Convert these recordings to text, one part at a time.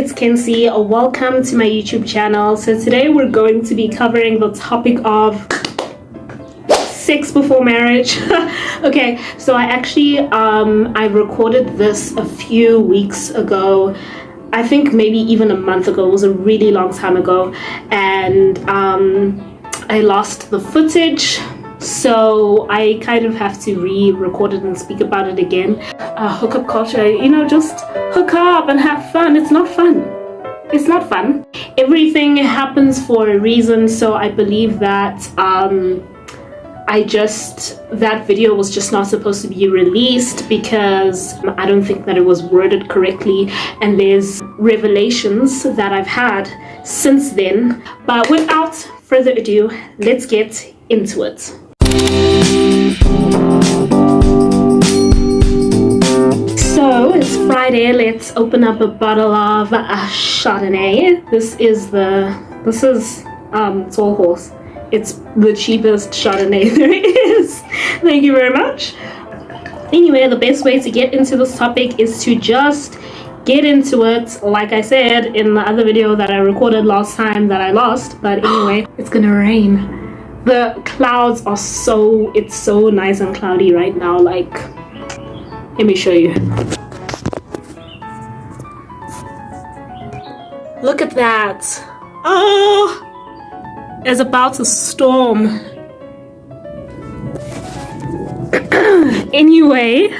it's Kenzie. Welcome to my YouTube channel. So today we're going to be covering the topic of sex before marriage. Okay, so I actually I recorded this a few weeks ago. I think maybe even a month ago. It was a really long time ago, and I lost the footage, so I kind of have to re-record it and speak about it again. Hookup culture, you know, just hook up and have fun. It's not fun. It's not fun. Everything happens for a reason, so I believe that that video was just not supposed to be released because I don't think that it was worded correctly, and there's revelations that I've had since then. But without further ado, let's get into it. So it's Friday. Let's open up a bottle of Chardonnay. This is Tall Horse. It's the cheapest Chardonnay there is. Thank you very much. Anyway, the best way to get into this topic is to just get into it. Like I said in the other video that I recorded last time that I lost. But anyway, it's gonna rain. The clouds are it's so nice and cloudy right now. Like, let me show you. Look at that. Oh! It's about to storm. Anyway,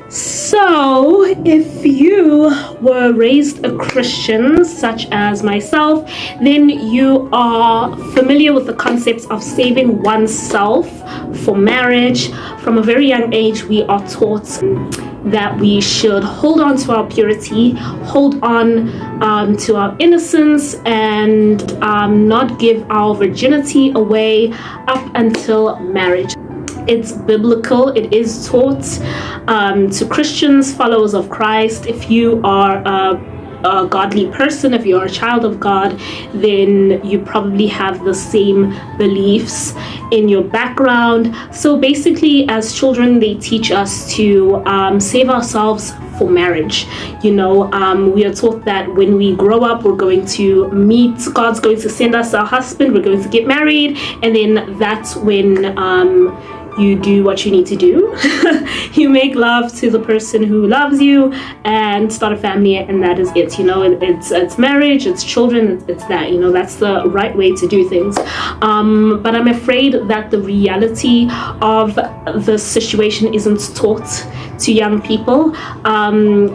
so if you were raised a Christian such as myself, then you are familiar with the concepts of saving oneself for marriage. From a very young age, we are taught that we should hold on to our purity, hold on to our innocence, and not give our virginity away up until marriage. It's biblical. It is taught to Christians, followers of Christ. If you are a godly person, if you're a child of God, then you probably have the same beliefs in your background. So basically, as children, they teach us to save ourselves for marriage. You know, we are taught that when we grow up, we're going to meet, God's going to send us our husband, we're going to get married, and then that's when you do what you need to do. You make love to the person who loves you and start a family, and that is it. You know, it's marriage, it's children, it's that, you know, that's the right way to do things. But I'm afraid that the reality of the situation isn't taught to young people,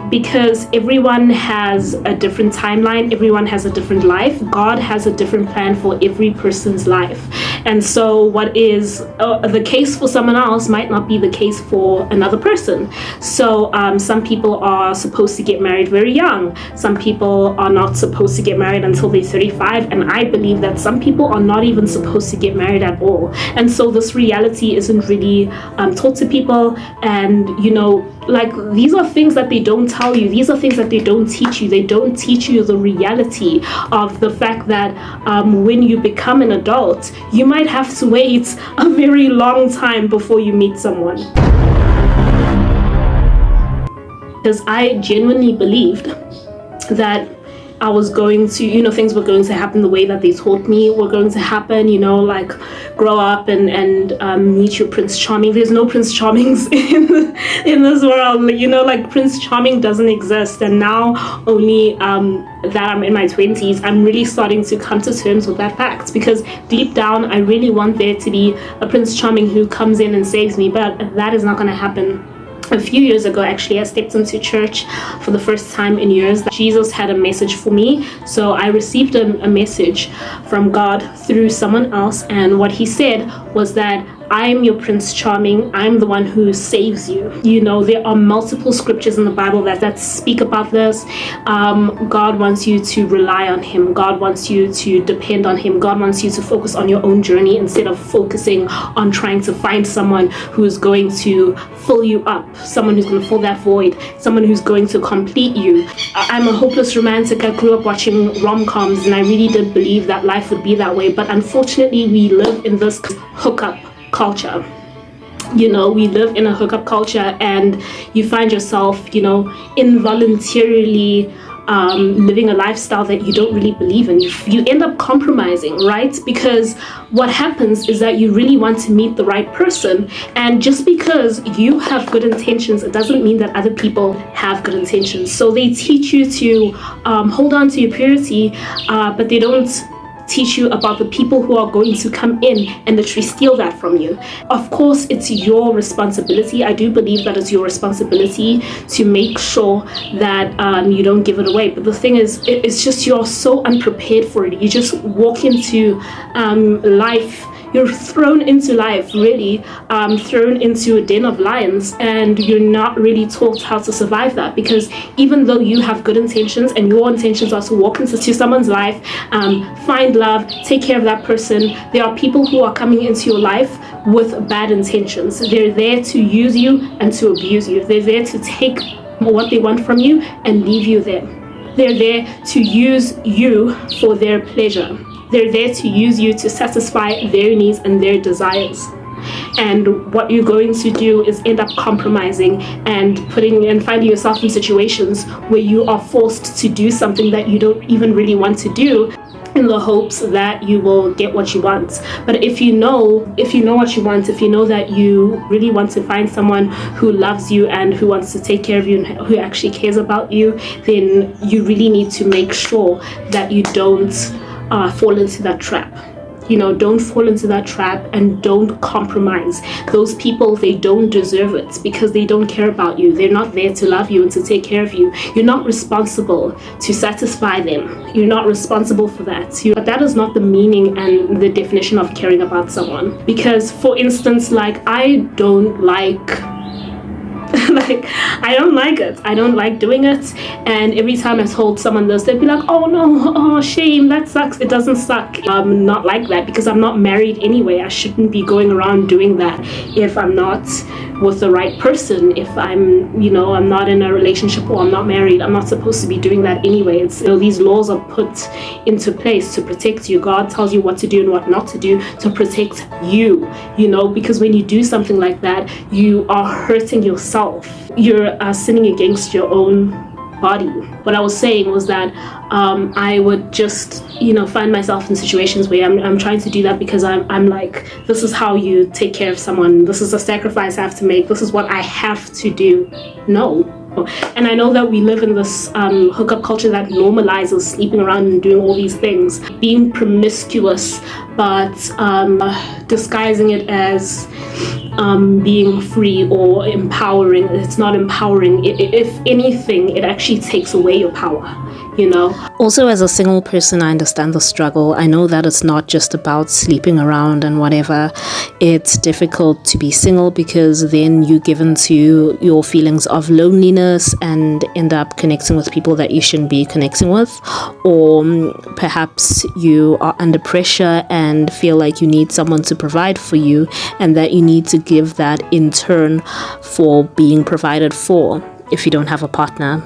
because everyone has a different timeline, everyone has a different life. God has a different plan for every person's life. And so what is the case for someone else might not be the case for another person. So some people are supposed to get married very young. Some people are not supposed to get married until they're 35. And I believe that some people are not even supposed to get married at all. And so this reality isn't really taught to people. And, you know, like, these are things that they don't tell you. These are things that they don't teach you. They don't teach you the reality of the fact that when you become an adult, you might have to wait a very long time before you meet someone. Because I genuinely believed that I was going to, you know, things were going to happen the way that they taught me were going to happen, you know, like grow up and meet your Prince Charming. There's no Prince Charmings in this world, you know, like Prince Charming doesn't exist. And now only that I'm in my 20s, I'm really starting to come to terms with that fact, because deep down I really want there to be a Prince Charming who comes in and saves me, but that is not going to happen. A few years ago, actually, I stepped into church for the first time in years. Jesus had a message for me. So I received a message from God through someone else. And what he said was that I'm your Prince Charming. I'm the one who saves you. You know, there are multiple scriptures in the Bible that speak about this. God wants you to rely on him. God wants you to depend on him. God wants you to focus on your own journey instead of focusing on trying to find someone who is going to fill you up, someone who's going to fill that void, someone who's going to complete you. I'm a hopeless romantic. I grew up watching rom-coms, and I really did believe that life would be that way. But unfortunately, we live in this hookup culture. You know, we live in a hookup culture, and you find yourself, you know, involuntarily living a lifestyle that you don't really believe in. You end up compromising, right? Because what happens is that you really want to meet the right person, and just because you have good intentions, it doesn't mean that other people have good intentions. So they teach you to hold on to your purity, but they don't teach you about the people who are going to come in and literally steal that from you. Of course, it's your responsibility. I do believe that it's your responsibility to make sure that you don't give it away. But the thing is, it's just you're so unprepared for it. You just walk into life. You're thrown into life, really, thrown into a den of lions, and you're not really taught how to survive that. Because even though you have good intentions and your intentions are to walk into someone's life, find love, take care of that person, there are people who are coming into your life with bad intentions. They're there to use you and to abuse you. They're there to take what they want from you and leave you there. They're there to use you for their pleasure. They're there to use you to satisfy their needs and their desires. And what you're going to do is end up compromising and finding yourself in situations where you are forced to do something that you don't even really want to do, in the hopes that you will get what you want. But if you know what you want, if you know that you really want to find someone who loves you and who wants to take care of you and who actually cares about you, then you really need to make sure that you don't fall into that trap. Don't fall into that trap, and don't compromise. Those people, they don't deserve it, because they don't care about you. They're not there to love you and to take care of you. You're not responsible to satisfy them. You're not responsible for that. But that is not the meaning and the definition of caring about someone. Because, for instance, I don't like I don't like it. I don't like doing it. And every time I told someone this, they'd be like, oh no, oh shame, that sucks. It doesn't suck. I'm not like that, because I'm not married anyway. I shouldn't be going around doing that if I'm not with the right person. If I'm not in a relationship or I'm not married, I'm not supposed to be doing that anyway. It's, these laws are put into place to protect you. God tells you what to do and what not to do to protect you, because when you do something like that, you are hurting yourself. You're sinning against your own body. What I was saying was that I would just find myself in situations where I'm trying to do that because I'm like, this is how you take care of someone, this is a sacrifice I have to make, this is what I have to do. No. And I know that we live in this hookup culture that normalizes sleeping around and doing all these things, being promiscuous, but disguising it as being free or empowering. It's not empowering. If anything, it actually takes away your power. Also, as a single person, I understand the struggle. I know that it's not just about sleeping around and whatever. It's difficult to be single because then you give in to your feelings of loneliness and end up connecting with people that you shouldn't be connecting with. Or perhaps you are under pressure and feel like you need someone to provide for you, and that you need to give that in turn for being provided for if you don't have a partner.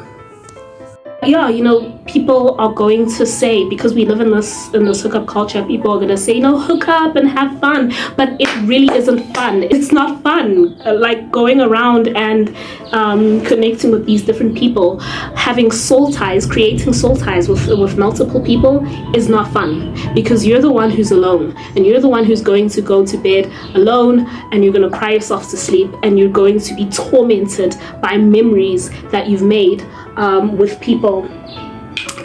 Yeah, people are going to say, because we live in this hookup culture, people are going to say, hook up and have fun. But it really isn't fun. It's not fun. Like going around and connecting with these different people, having soul ties, creating soul ties with multiple people is not fun, because you're the one who's alone, and you're the one who's going to go to bed alone, and you're going to cry yourself to sleep, and you're going to be tormented by memories that you've made with people,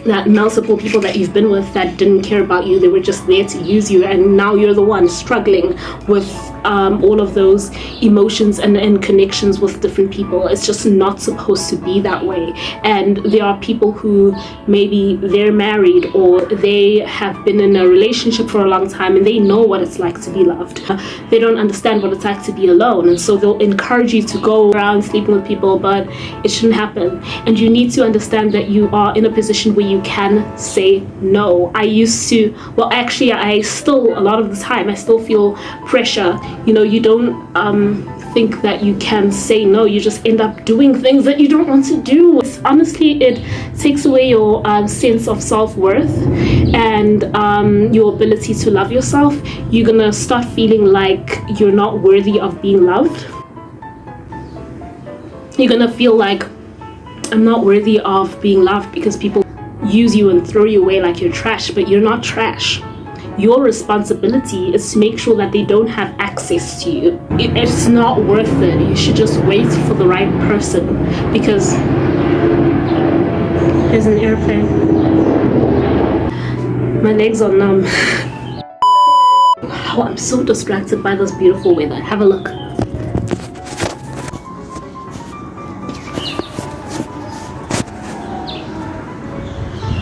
that multiple people that you've been with that didn't care about you. They were just there to use you, and now you're the one struggling with all of those emotions and connections with different people. It's just not supposed to be that way. And there are people who maybe they're married or they have been in a relationship for a long time, and they know what it's like to be loved. They don't understand what it's like to be alone, and so they'll encourage you to go around sleeping with people, but it shouldn't happen. And you need to understand that you are in a position where you can say no. I still, a lot of the time, I still feel pressure. You don't think that you can say no. You just end up doing things that you don't want to do. Honestly, it takes away your sense of self-worth and your ability to love yourself. You're gonna start feeling like you're not worthy of being loved. You're gonna feel like, I'm not worthy of being loved because people use you and throw you away like you're trash, but you're not trash. Your responsibility is to make sure that they don't have access to you. It's not worth it. You should just wait for the right person, because there's an airplane. My legs are numb. Oh, I'm so distracted by this beautiful weather. Have a look.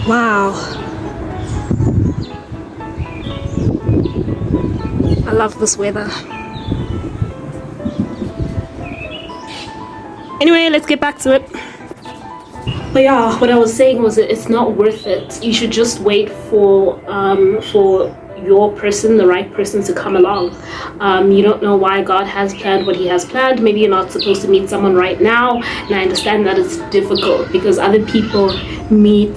Wow. I love this weather. Anyway, let's get back to it. But yeah, what I was saying was that it's not worth it. You should just wait for your person, the right person, to come along. You don't know why God has planned what he has planned. Maybe you're not supposed to meet someone right now, and I understand that it's difficult because other people meet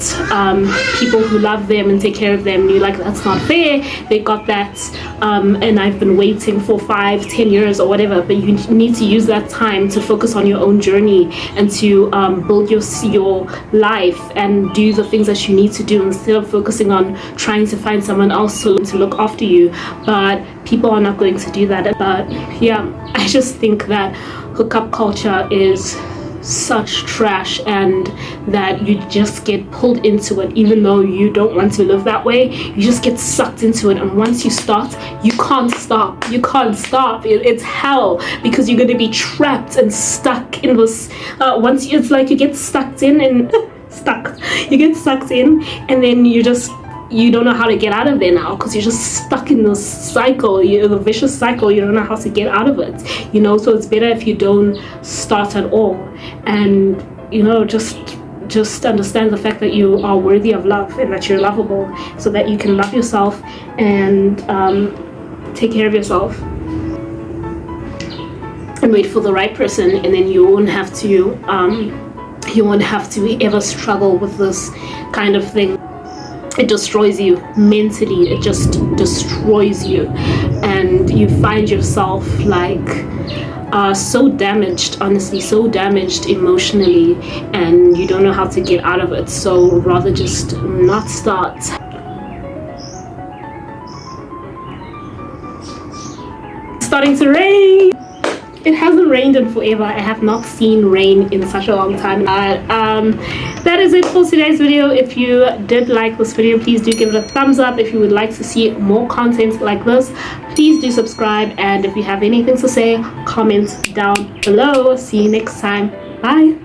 people who love them and take care of them, and you're like, that's not fair, they got that, and I've been waiting for 5-10 years or whatever. But you need to use that time to focus on your own journey and to build your life and do the things that you need to do, instead of focusing on trying to find someone else to look after you. But people are not going to do that. But yeah, I just think that hookup culture is such trash, and that you just get pulled into it even though you don't want to live that way. You just get sucked into it, and once you start, you can't stop. It's hell, because you're going to be trapped and stuck in this it's like you get sucked in and you get sucked in, and then you don't know how to get out of there now, because you're just stuck in this cycle, the vicious cycle. You don't know how to get out of it, so it's better if you don't start at all, and just understand the fact that you are worthy of love and that you're lovable, so that you can love yourself and take care of yourself, and wait for the right person, and then you won't have to ever struggle with this kind of thing. It destroys you mentally. It just destroys you, and you find yourself like so damaged, honestly, so damaged emotionally, and you don't know how to get out of it. So rather just not start. It's starting to rain. It hasn't rained in forever. I have not seen rain in such a long time. That is it for today's video. If you did like this video, please do give it a thumbs up. If you would like to see more content like this, please do subscribe. And if you have anything to say, comment down below. See you next time. Bye.